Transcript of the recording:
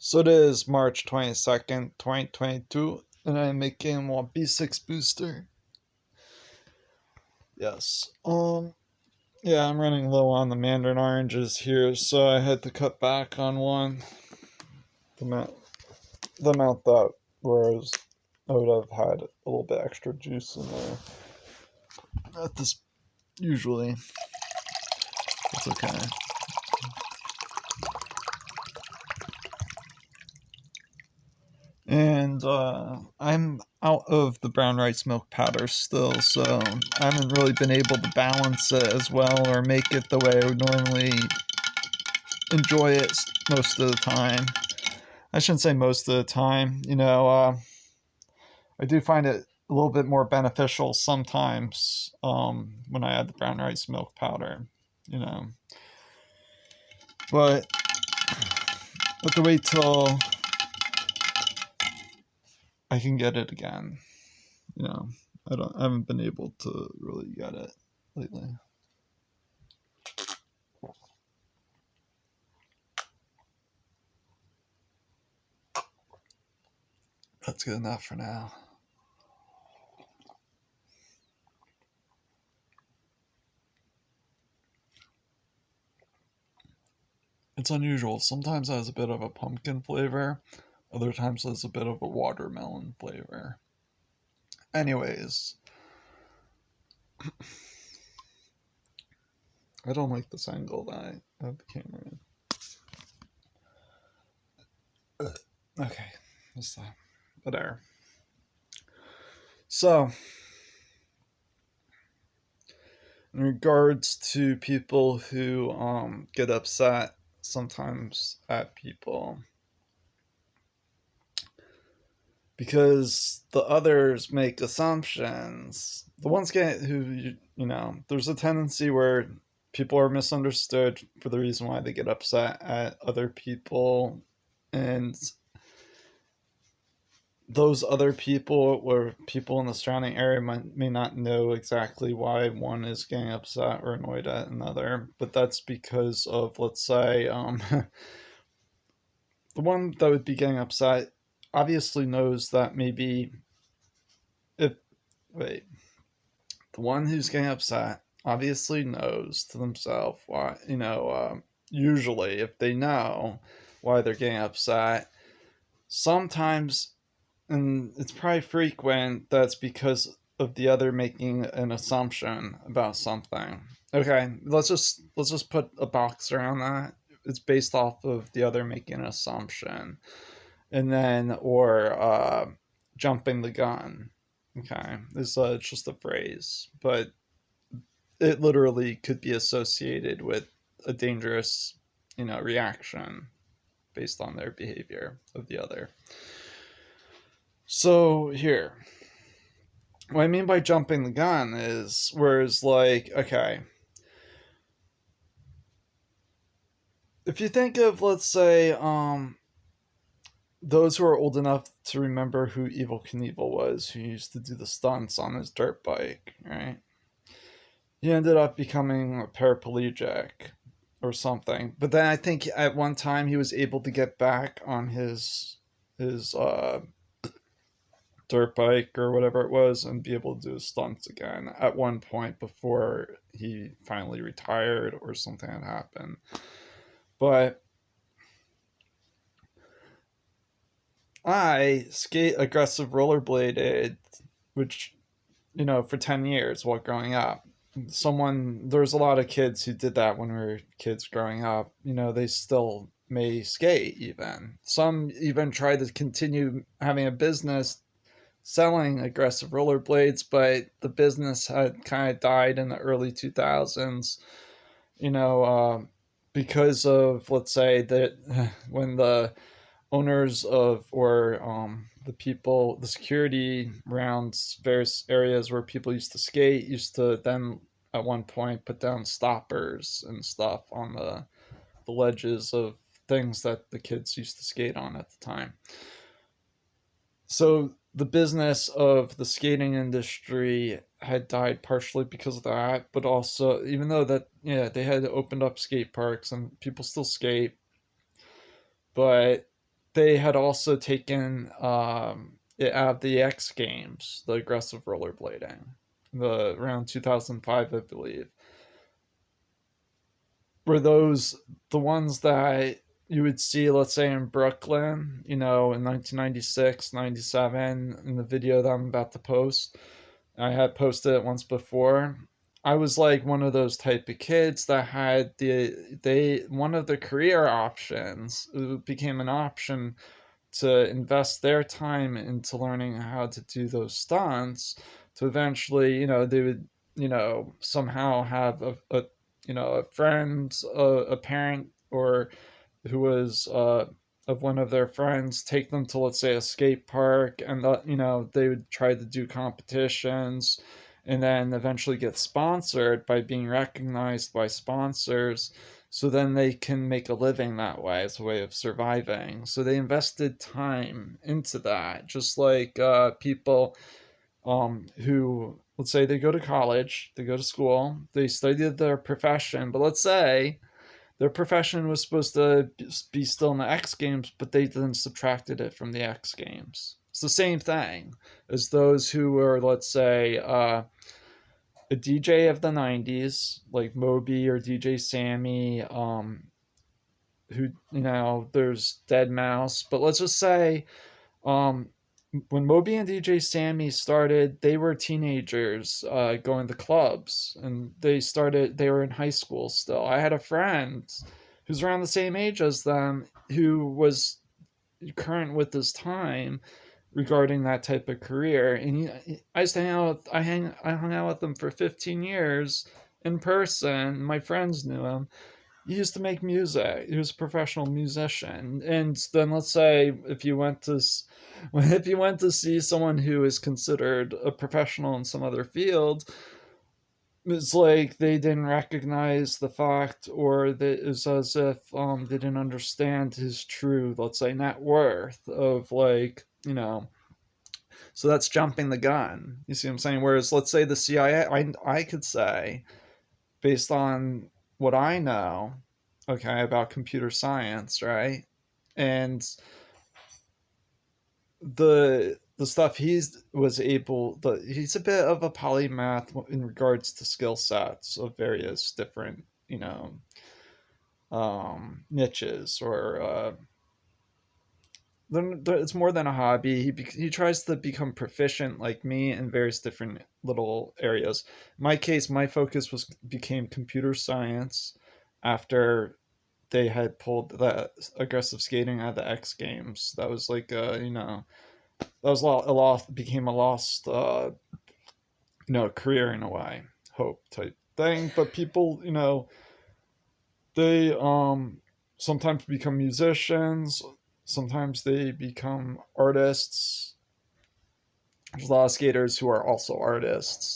So it is March 22nd, 2022, and I'm making one B6 booster. Yes. Yeah, I'm running low on the mandarin oranges here, so I had to cut back on one. The amount, the amount that whereas I would have had a little bit extra juice in there. At this, usually, it's okay. And I'm out of the brown rice milk powder still, so I haven't really been able to balance it as well or make it the way I would normally enjoy it most of the time. I shouldn't say most of the time. I do find it a little bit more beneficial sometimes when I add the brown rice milk powder. You know, but to wait till I can get it again. You know, I haven't been able to really get it lately. That's good enough for now. It's unusual. Sometimes it has a bit of a pumpkin flavor, other times it has a bit of a watermelon flavor. Anyways, I don't like this angle that I have the camera in. Okay, what's that? Whatever. So, in regards to people who get upset sometimes at people because the others make assumptions. The ones there's a tendency where people are misunderstood for the reason why they get upset at other people, and those other people or people in the surrounding area may not know exactly why one is getting upset or annoyed at another, but that's because of, let's say, the one that would be getting upset obviously knows that maybe if wait the one who's getting upset obviously knows to themselves why, usually if they know why they're getting upset, sometimes, and it's probably frequent, that's because of the other making an assumption about something. Okay, let's just put a box around that. It's based off of the other making an assumption, and then or jumping the gun. Okay, it's just a phrase, but it literally could be associated with a dangerous, reaction based on their behavior of the other. So here, what I mean by jumping the gun is whereas, like, okay, if you think of, let's say, those who are old enough to remember who Evil Knievel was, who used to do the stunts on his dirt bike, right? He ended up becoming a paraplegic or something. But then I think at one time he was able to get back on his dirt bike or whatever it was and be able to do his stunts again at one point before he finally retired or something had happened. But I skate aggressive rollerbladed, which, for 10 years while growing up. There's a lot of kids who did that when we were kids growing up. They still may skate even. Some even try to continue having a business selling aggressive rollerblades, but the business had kind of died in the early 2000s, you know, because of, let's say, that when the owners of or the people, the security around various areas where people used to skate used to then at one point put down stoppers and stuff on the ledges of things that the kids used to skate on at the time. So the business of the skating industry had died partially because of that, but also, even though that, yeah, they had opened up skate parks and people still skate, but they had also taken it out of the X Games, the aggressive rollerblading, around 2005, I believe. Were those the ones that you would see, let's say, in Brooklyn, in 1996, 97, in the video that I'm about to post? I had posted it once before. I was like one of those type of kids that had one of the career options. It became an option to invest their time into learning how to do those stunts, to eventually, they would, somehow have a friend, a parent, or who was of one of their friends, take them to, let's say, a skate park, and they would try to do competitions, and then eventually get sponsored by being recognized by sponsors, so then they can make a living that way as a way of surviving. So they invested time into that, just like people who, let's say, they go to college, they go to school, they study their profession, but let's say their profession was supposed to be still in the X Games, but they then subtracted it from the X Games. It's the same thing as those who were, let's say, a DJ of the 90s, like Moby or DJ Sammy, who, there's Dead Mouse. But let's just say, um, when Moby and DJ Sammy started, they were teenagers going to clubs, and they were in high school still. I had a friend who's around the same age as them, who was current with his time regarding that type of career. And I used to I hung out with him for 15 years in person. My friends knew him. He used to make music. He was a professional musician. And then, let's say, if you went to see someone who is considered a professional in some other field, it's like they didn't recognize the fact, or that it's as if they didn't understand his true, let's say, net worth of, like, so that's jumping the gun. You see what I'm saying? Whereas, let's say, the CIA, I could say, based on what I know, okay, about computer science, right? And the stuff he's a bit of a polymath in regards to skill sets of various different, niches, or it's more than a hobby. He tries to become proficient like me in various different little areas. In my case, my focus became computer science after they had pulled the aggressive skating out of the X Games. That was like that was a lost became a lost career in a way, hope type thing. But people, they sometimes become musicians, sometimes they become artists. There's a lot of skaters who are also artists.